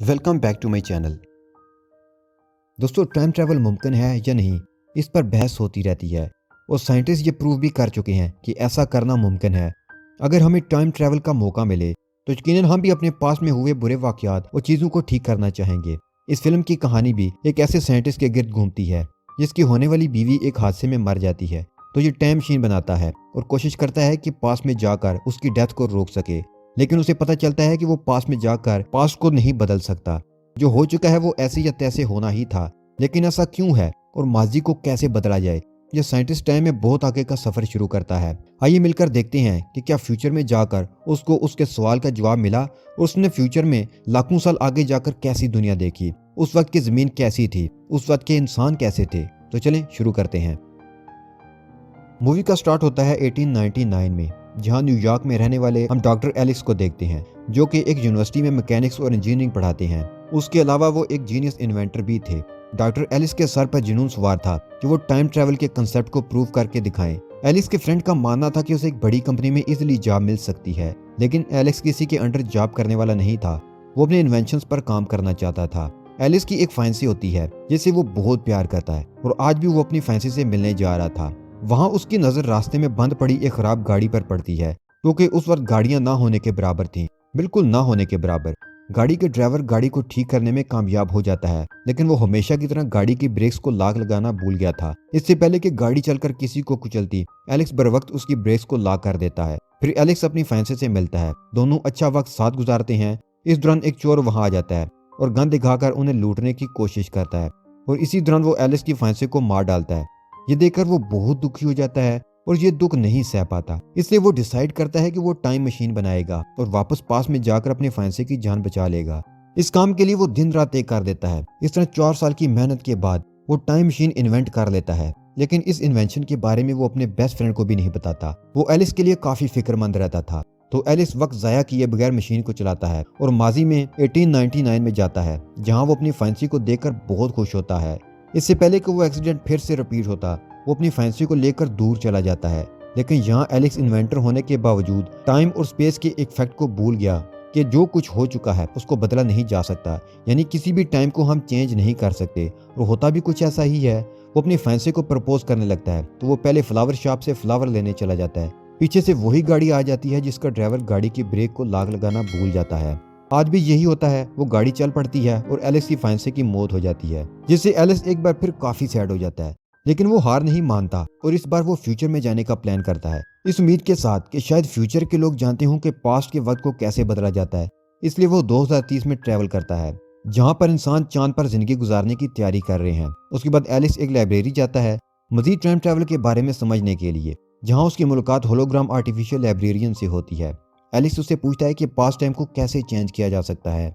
Welcome back to my channel. दोस्तों, time travel मुमकिन है या नहीं, इस पर बहस होती रहती है और साइंटिस्ट ये प्रूव भी कर चुके हैं कि ऐसा करना मुमकिन है। अगर हमें टाइम ट्रैवल का मौका मिले तो यकीनन हम भी अपने पास में हुए बुरे वाकयात और चीज़ों को ठीक करना चाहेंगे। इस फिल्म की कहानी भी एक ऐसे साइंटिस्ट के गिर्द घूमती है जिसकी होने वाली बीवी एक हादसे में मर जाती है, तो ये टाइम मशीन बनाता है और कोशिश करता है कि पास में जाकर उसकी डेथ को रोक सके। लेकिन उसे पता चलता है कि वो पास में जाकर पास्ट को नहीं बदल सकता। जो हो चुका है वो ऐसे या तैसे होना ही था, लेकिन ऐसा क्यों है और माजी को कैसे बदला जाए, ये साइंटिस्ट टाइम में बहुत आगे का सफर शुरू करता है। आइए मिलकर देखते हैं कि क्या फ्यूचर में जाकर उसको उसके सवाल का जवाब मिला और उसने फ्यूचर में लाखों साल आगे जाकर कैसी दुनिया देखी, उस वक्त की जमीन कैसी थी, उस वक्त के इंसान कैसे थे। तो चलें शुरू करते हैं। मूवी का स्टार्ट होता है 1899 में, जहां न्यूयॉर्क में रहने वाले हम डॉक्टर एलिक्स को देखते हैं, जो कि एक यूनिवर्सिटी में मैकेनिक्स और इंजीनियरिंग पढ़ाते हैं। उसके अलावा वो एक जीनियस इन्वेंटर भी थे। डॉक्टर एलिक्स के सर पर जुनून सवार था कि वो टाइम ट्रैवल के कंसेप्ट को प्रूव करके दिखाएं। एलिक्स के फ्रेंड का मानना था कि उसे एक बड़ी कंपनी में इजीली जॉब मिल सकती है, लेकिन एलिक्स किसी के अंडर जॉब करने वाला नहीं था। वो अपने इन्वेंशंस पर काम करना चाहता था। एलिक्स की एक फैंसी होती है जिसे वो बहुत प्यार करता है और आज भी वो अपनी फैंसी से मिलने जा रहा था। वहां उसकी नजर रास्ते में बंद पड़ी एक खराब गाड़ी पर पड़ती है, क्योंकि उस वक्त गाड़ियां ना होने के बराबर थीं, बिल्कुल ना होने के बराबर। गाड़ी के ड्राइवर गाड़ी को ठीक करने में कामयाब हो जाता है, लेकिन वो हमेशा की तरह गाड़ी की ब्रेक्स को लाग लगाना भूल गया था। इससे पहले कि गाड़ी चलकर किसी को कुचलती, एलेक्स बर वक्त उसकी ब्रेक्स को लाग कर देता है। फिर एलेक्स अपनी फैंसी से मिलता है, दोनों अच्छा वक्त साथ गुजारते हैं। इस दौरान एक चोर वहां आ जाता है और गन दिखाकर उन्हें लूटने की कोशिश करता है, और इसी दौरान वो एलेक्स की फैंसी को मार डालता है। ये देखकर वो बहुत दुखी हो जाता है और ये दुख नहीं सह पाता, इसलिए वो डिसाइड करता है कि वो टाइम मशीन बनाएगा और वापस पास में जाकर अपने फैंसी की जान बचा लेगा। इस काम के लिए वो दिन रात एक कर देता है। इस तरह 4 साल की मेहनत के बाद वो टाइम मशीन इन्वेंट कर लेता है, लेकिन इस इन्वेंशन के बारे में वो अपने बेस्ट फ्रेंड को भी नहीं बताता। वो एलिस के लिए काफी फिक्रमंद रहता था, तो एलिस वक्त जाया किए बगैर मशीन को चलाता है और माजी में 1899 में जाता है, जहां वो अपनी फैंसी को देखकर बहुत खुश होता है। इससे पहले कि वो एक्सीडेंट फिर से रिपीट होता, वो अपनी फैंसी को लेकर दूर चला जाता है। लेकिन यहाँ एलेक्स इन्वेंटर होने के बावजूद टाइम और स्पेस के एक फैक्ट को भूल गया कि जो कुछ हो चुका है उसको बदला नहीं जा सकता, यानी किसी भी टाइम को हम चेंज नहीं कर सकते। और होता भी कुछ ऐसा ही है। वो अपनी फैंसी को प्रपोज करने लगता है, तो वो पहले फ्लावर शॉप से फ्लावर लेने चला जाता है। पीछे से वही गाड़ी आ जाती है जिसका ड्राइवर गाड़ी की ब्रेक को लाग लगाना भूल जाता है। आज भी यही होता है। वो गाड़ी चल पड़ती है और एलेक्स की फैंसी की मौत हो जाती है, जिससे एलेक्स एक बार फिर काफी सैड हो जाता है। लेकिन वो हार नहीं मानता और इस बार वो फ्यूचर में जाने का प्लान करता है, इस उम्मीद के साथ कि शायद फ्यूचर के लोग जानते हों कि पास्ट के वक्त को कैसे बदला जाता है। इसलिए वो 2030 में ट्रैवल करता है, जहां पर इंसान चांद पर जिंदगी गुजारने की तैयारी कर रहे हैं। उसके बाद एलिस एक लाइब्रेरी जाता है मजीद टाइम ट्रैवल के बारे में समझने के लिए, जहां उसकी मुलाकात होलोग्राम आर्टिफिशियल लाइब्रेरियन से होती है। एलिस उससे पूछता है कि पास्ट टाइम को कैसे चेंज किया जा सकता है।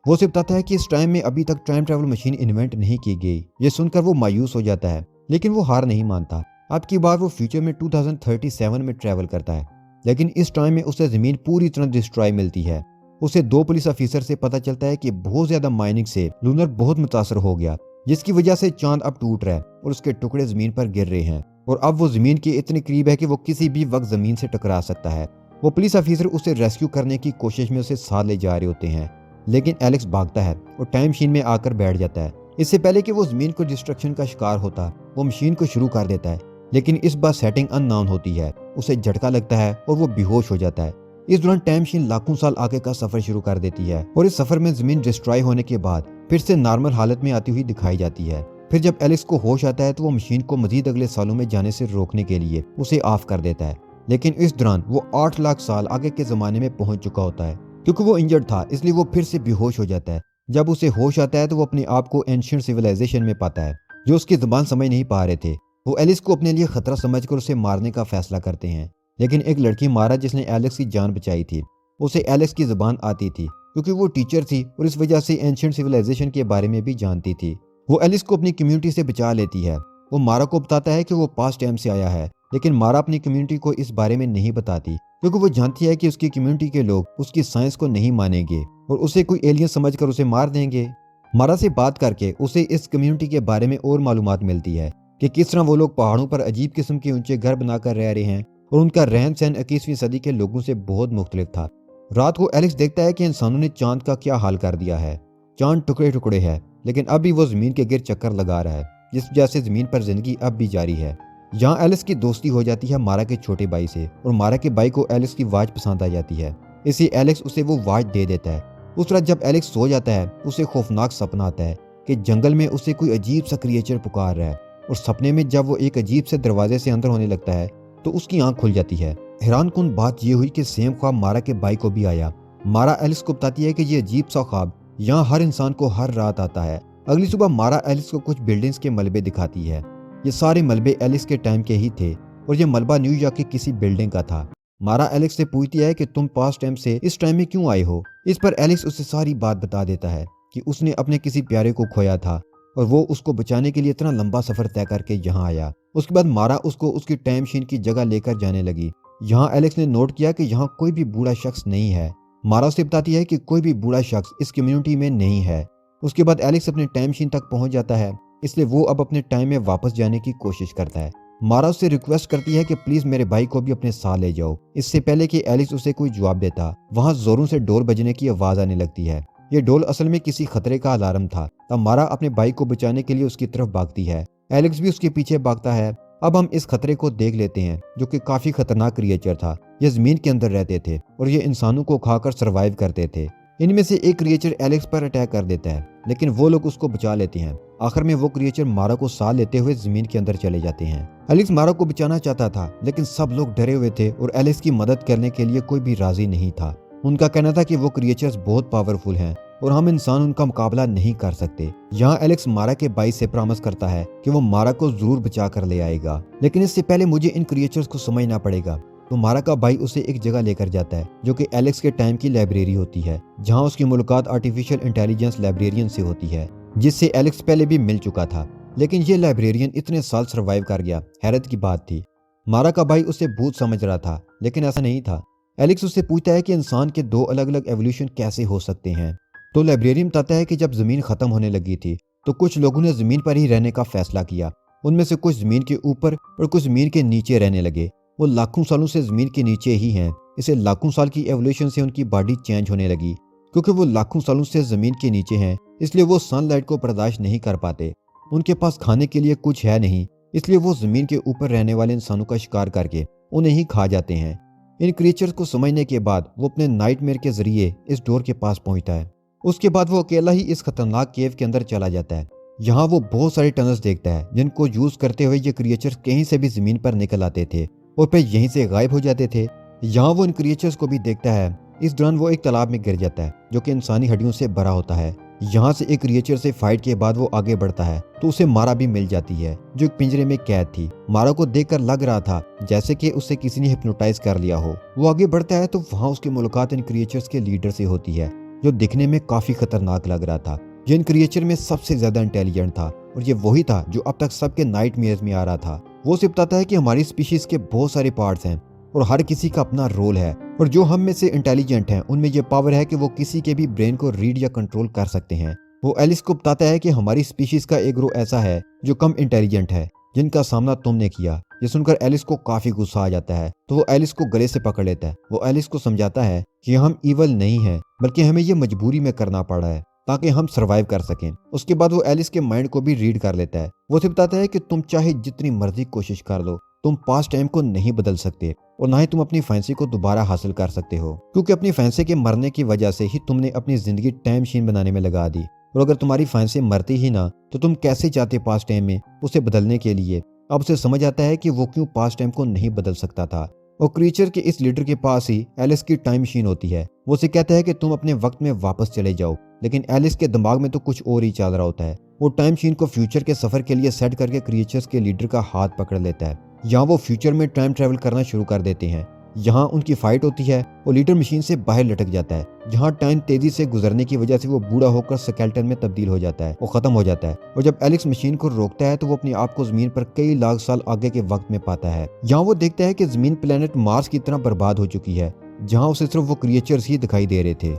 वो उसे बताता है कि इस टाइम में अभी तक टाइम ट्रैवल मशीन इन्वेंट नहीं की गई। ये सुनकर वो मायूस हो जाता है, लेकिन वो हार नहीं मानता। अब की बार वो फ्यूचर में 2037 में ट्रैवल करता है, लेकिन इस टाइम में उसे जमीन पूरी तरह डिस्ट्रॉय मिलती है। उसे 2 पुलिस ऑफिसर से पता चलता है कि बहुत ज्यादा माइनिंग से लूनर बहुत मुतासर हो गया, जिसकी वजह से चांद अब टूट रहा है और उसके टुकड़े जमीन पर गिर रहे हैं, और अब वो जमीन के इतने करीब है कि वो किसी भी वक्त जमीन से टकरा सकता है। वो पुलिस ऑफिसर उसे रेस्क्यू करने की कोशिश में उसे साथ ले जा रहे होते हैं, लेकिन एलेक्स भागता है और टाइम मशीन में आकर बैठ जाता है। इससे पहले कि वो जमीन को डिस्ट्रक्शन का शिकार होता, वो मशीन को शुरू कर देता है, लेकिन इस बार सेटिंग अननोन होती है। उसे झटका लगता है और वो बेहोश हो जाता है। इस दौरान टाइम मशीन लाखों साल आगे का सफर शुरू कर देती है और इस सफर में जमीन डिस्ट्रॉय होने के बाद फिर से नॉर्मल हालत में आती हुई दिखाई जाती है। फिर जब एलेक्स को होश आता है तो वो मशीन को मजीद अगले सालों में जाने से रोकने के लिए उसे ऑफ कर देता है, लेकिन इस दौरान वो 8 लाख साल आगे के जमाने में पहुंच चुका होता है। क्योंकि वो इंजर्ड था, इसलिए वो फिर से बेहोश हो जाता है। जब उसे होश आता है तो वो अपने आप को एंशिएंट सिविलाइजेशन में पाता है, जो उसकी जुबान समझ नहीं पा रहे थे। वो एलिस को अपने लिए खतरा समझकर उसे मारने का फैसला करते हैं, लेकिन एक लड़की मारा जिसने एलेक्स की जान बचाई थी। उसे एलेक्स की जुबान आती थी क्योंकि वो टीचर थी और इस वजह से एंशिएंट सिविलाइजेशन के बारे में भी जानती थी। वो एलिस को अपनी कम्युनिटी से बचा लेती है। वो मारा को बताता है कि वो पास्ट टाइम से आया है, लेकिन मारा अपनी कम्युनिटी को इस बारे में नहीं बताती, क्योंकि वो जानती है कि उसकी कम्युनिटी के लोग उसकी साइंस को नहीं मानेंगे और उसे कोई एलियन समझकर उसे मार देंगे। मारा से बात करके उसे इस कम्युनिटी के बारे में और मालूमात मिलती है कि किस तरह वो लोग पहाड़ों पर अजीब किस्म के ऊंचे घर बनाकर रह रहे हैं और उनका रहन सहन 21वीं सदी के लोगों से बहुत मुख्तलिफ था। रात को एलेक्स देखता है कि इंसानों ने चांद का क्या हाल कर दिया है। चांद टुकड़े टुकड़े है, लेकिन अब भी वो ज़मीन के गिर चक्कर लगा रहा है, जिस वजह से ज़मीन पर ज़िंदगी अब भी जारी है। यहाँ एलिस की दोस्ती हो जाती है मारा के छोटे भाई से, और मारा के भाई को एलिस की आवाज़ पसंद आ जाती है, इसलिए एलेक्स उसे वो आवाज़ दे देता है। उस रात जब एलेक्स सो जाता है, उसे खौफनाक सपना आता है कि जंगल में उसे कोई अजीब सा क्रिएचर पुकार रहा है, और सपने में जब वो एक अजीब से दरवाजे से अंदर होने लगता है तो उसकी आंख खुल जाती है। हैरानकुन बात यह हुई कि सेम ख्वाब मारा के भाई को भी आया। मारा एलिस को बताती है कि ये अजीब सा ख्वाब यहाँ हर इंसान को हर रात आता है। अगली सुबह मारा एलिस को कुछ बिल्डिंग्स के मलबे दिखाती है। ये सारे मलबे एलिस के टाइम के ही थे, और ये मलबा न्यूयॉर्क की किसी बिल्डिंग का था। मारा एलेक्स से पूछती है कि तुम पास्ट टाइम से इस टाइम में क्यों आए हो। इस पर एलेक्स उसे सारी बात बता देता है कि उसने अपने किसी प्यारे को खोया था, और वो उसको बचाने के लिए इतना लंबा सफर तय करके यहाँ आया। उसके बाद मारा उसको उसकी टाइम मशीन की जगह लेकर जाने लगी। यहाँ एलेक्स ने नोट किया कि यहाँ कोई भी बूढ़ा शख्स नहीं है। मारा उसे बताती है कि कोई भी बूढ़ा शख्स इस कम्युनिटी में नहीं है। उसके बाद एलेक्स अपने टाइम मशीन तक पहुंच जाता है, इसलिए वो अब अपने टाइम में वापस जाने की कोशिश करता है। मारा उससे रिक्वेस्ट करती है कि प्लीज मेरे भाई को भी अपने साथ ले जाओ। इससे पहले कि एलिस उसे कोई जवाब देता, वहां जोरों से डोल बजने की आवाज आने लगती है। ये डोल असल में किसी खतरे का अलार्म था। तब मारा अपने भाई को बचाने के लिए उसकी तरफ भागती है। एलेक्स भी उसके पीछे भागता है। अब हम इस खतरे को देख लेते हैं, जो कि काफी खतरनाक क्रिएचर था। ये जमीन के अंदर रहते थे और ये इंसानों को खाकर सर्वाइव करते थे। इनमें से एक क्रिएचर एलेक्स पर अटैक कर देता है, लेकिन वो लोग उसको बचा लेते हैं। आखिर में वो क्रिएचर मारा को साथ लेते हुए जमीन के अंदर चले जाते हैं। एलेक्स मारा को बचाना चाहता था, लेकिन सब लोग डरे हुए थे और एलेक्स की मदद करने के लिए कोई भी राजी नहीं था। उनका कहना था कि वो क्रिएचर्स बहुत पावरफुल हैं और हम इंसान उनका मुकाबला नहीं कर सकते। यहाँ एलेक्स मारा के भाई से प्रॉमिस करता है कि वो मारा को जरूर बचा कर ले आएगा, लेकिन इससे पहले मुझे इन क्रिएचर्स को समझना पड़ेगा। तो मारा का भाई उसे एक जगह लेकर जाता है, जो कि एलेक्स के टाइम की लाइब्रेरी होती है, जहाँ उसकी मुलाकात आर्टिफिशियल इंटेलिजेंस लाइब्रेरियन से होती है, जिससे एलेक्स पहले भी मिल चुका था। लेकिन ये लाइब्रेरियन इतने साल सर्वाइव कर गया, हैरत की बात थी। मारा का भाई उसे भूत समझ रहा था, लेकिन ऐसा नहीं था। एलेक्स उससे पूछता है कि इंसान के दो अलग अलग एवोल्यूशन कैसे हो सकते हैं। तो लाइब्रेरियन बताता है कि जब जमीन खत्म होने लगी थी तो कुछ लोगों ने जमीन पर ही रहने का फैसला किया। उनमें से कुछ जमीन के ऊपर और कुछ जमीन के नीचे रहने लगे। वो लाखों सालों से जमीन के नीचे ही हैं। इसे लाखों साल की एवोल्यूशन से उनकी बॉडी चेंज होने लगी। क्योंकि वो लाखों सालों से जमीन के नीचे हैं, इसलिए वो सनलाइट को बर्दाश्त नहीं कर पाते। उनके पास खाने के लिए कुछ है नहीं, इसलिए वो जमीन के ऊपर रहने वाले इंसानों का शिकार करके उन्हें ही खा जाते हैं। इन क्रिएचर्स को समझने के बाद वो अपने नाइटमेयर के जरिए इस डोर के पास पहुंचता है। उसके बाद वो अकेला ही इस खतरनाक केव के अंदर चला जाता है। यहाँ वो बहुत सारे टनल्स देखता है, जिनको यूज करते हुए ये क्रिएचर्स कहीं से भी जमीन पर निकल आते थे और फिर यहीं से गायब हो जाते थे। यहाँ वो इन क्रिएचर्स को भी देखता है। इस दौरान वो एक तालाब में गिर जाता है, जो कि इंसानी हड्डियों से भरा होता है। यहाँ से एक क्रिएचर से फाइट के बाद वो आगे बढ़ता है तो उसे मारा भी मिल जाती है, जो एक पिंजरे में कैद थी। मारा को देखकर लग रहा था जैसे कि उसे किसी ने हिप्नोटाइज कर लिया हो। वो आगे बढ़ता है तो वहाँ उसकी मुलाकात इन क्रिएचर्स के लीडर से होती है, जो दिखने में काफी खतरनाक लग रहा था। ये इन क्रिएचर में सबसे ज्यादा इंटेलिजेंट था और ये वही था जो अब तक सबके नाइटमेयर्स में आ रहा था। वो उसे बताता है कि हमारी स्पीशीज के बहुत सारे पार्ट्स हैं और हर किसी का अपना रोल है, और जो हम में से इंटेलिजेंट हैं उनमें यह पावर है कि वो किसी के भी ब्रेन को रीड या कंट्रोल कर सकते हैं। वो एलिस को बताता है कि हमारी स्पीशीज का एक ग्रुप ऐसा है जो कम इंटेलिजेंट है, जिनका सामना तुमने किया। ये सुनकर एलिस को काफी गुस्सा आ जाता है, तो वो एलिस को गले से पकड़ लेता है। वो एलिस को समझाता है कि हम इवल नहीं हैं, बल्कि हमें ये मजबूरी में करना पड़ा है ताकि हम सर्वाइव कर सकें। उसके बाद वो एलिस के माइंड को भी रीड कर लेता है। वो उसे बताता है कि तुम चाहे जितनी मर्जी कोशिश कर लो, तुम पास्ट टाइम को नहीं बदल सकते और ना ही तुम अपनी फैंसी को दोबारा हासिल कर सकते हो, क्योंकि अपनी फैंसी के मरने की वजह से ही तुमने अपनी जिंदगी टाइम मशीन बनाने में लगा दी। और अगर तुम्हारी फैंसी मरती ही ना तो तुम कैसे चाहते पास्ट टाइम में उसे बदलने के लिए। अब उसे समझ आता है कि वो क्यों पास्ट टाइम को नहीं बदल सकता था। और क्रिएचर के इस लीडर के पास ही एलिस की टाइम मशीन होती है। वो उसे कहता है कि तुम अपने वक्त में वापस चले जाओ, लेकिन एलिस के दिमाग में तो कुछ और ही चल रहा होता है। वो टाइम मशीन को फ्यूचर के सफर के लिए सेट करके क्रिएचर्स के लीडर का हाथ पकड़ लेता है। यहाँ वो फ्यूचर में टाइम ट्रेवल करना शुरू कर देते हैं। यहाँ उनकी फाइट होती है और लीडर मशीन से बाहर लटक जाता है, जहाँ टाइम तेजी से गुजरने की वजह से वो बूढ़ा होकर स्केलेटन में तब्दील हो जाता है और खत्म हो जाता है। और जब एलेक्स मशीन को रोकता है तो वो अपने आप को जमीन पर कई लाख साल आगे के वक्त में पाता है। यहाँ वो देखता है कि जमीन प्लेनेट मार्स की तरह बर्बाद हो चुकी है, जहाँ उसे सिर्फ वो क्रिएचर्स ही दिखाई दे रहे थे।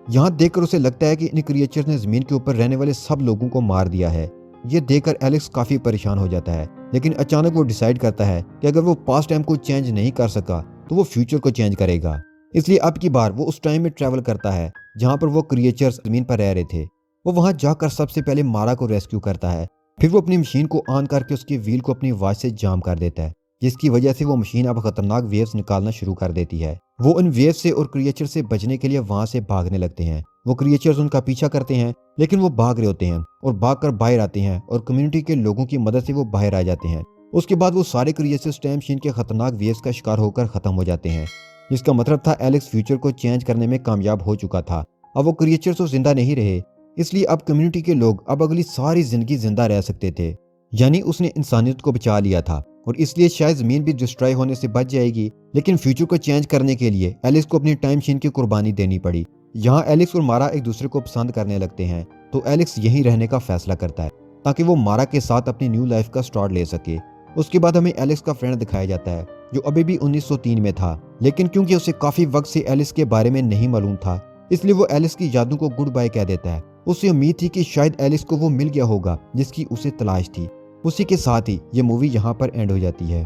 यहाँ देखकर उसे लगता है कि इन क्रिएचर्स ने जमीन के ऊपर रहने वाले सब लोगों को मार दिया है। ये देखकर एलेक्स काफी परेशान हो जाता है, लेकिन अचानक वो डिसाइड करता है कि अगर वो पास्ट टाइम को चेंज नहीं कर सका तो वो फ्यूचर को चेंज करेगा। इसलिए अब की बार वो उस टाइम में ट्रैवल करता है जहां पर वो क्रिएचर्स जमीन पर रह रहे थे। वो वहां जाकर सबसे पहले मारा को रेस्क्यू करता है। फिर वो अपनी मशीन को ऑन करके उसके व्हील को अपनी वॉच से जाम कर देता है, जिसकी वजह से वो मशीन अब खतरनाक वेव्स निकालना शुरू कर देती है। वो उन वेव्स से और क्रिएचर से बचने के लिए वहां से भागने लगते हैं। वो क्रिएचर्स उनका पीछा करते हैं, लेकिन वो भाग रहे होते हैं और भागकर बाहर आते हैं और कम्युनिटी के लोगों की मदद से वो बाहर आ जाते हैं। उसके बाद वो सारे क्रिएचर्स टाइम मशीन के खतरनाक वेव्स का शिकार होकर खत्म हो जाते हैं, जिसका मतलब था एलेक्स फ्यूचर को चेंज करने में कामयाब हो चुका था। अब वो क्रिएचर्स तो जिंदा नहीं रहे, इसलिए अब कम्युनिटी के लोग अब अगली सारी जिंदगी जिंदा रह सकते थे। यानी उसने इंसानियत को बचा लिया था और इसलिए शायद जमीन भी डिस्ट्रॉय होने से बच जाएगी। लेकिन फ्यूचर को चेंज करने के लिए एलेक्स को अपनी टाइम मशीन की कुर्बानी देनी पड़ी। यहाँ एलेक्स और मारा एक दूसरे को पसंद करने लगते हैं, तो एलेक्स यहीं रहने का फैसला करता है ताकि वो मारा के साथ अपनी न्यू लाइफ का स्टार्ट ले सके। उसके बाद हमें एलेक्स का फ्रेंड दिखाया जाता है जो अभी भी 1903 में था, लेकिन क्योंकि उसे काफी वक्त से एलिस के बारे में नहीं मालूम था, इसलिए वो एलिस की यादों को गुड बाय कह देता है। उसे उम्मीद थी कि शायद एलिस को वो मिल गया होगा जिसकी उसे तलाश थी। उसी के साथ ही ये मूवी यहाँ पर एंड हो जाती है।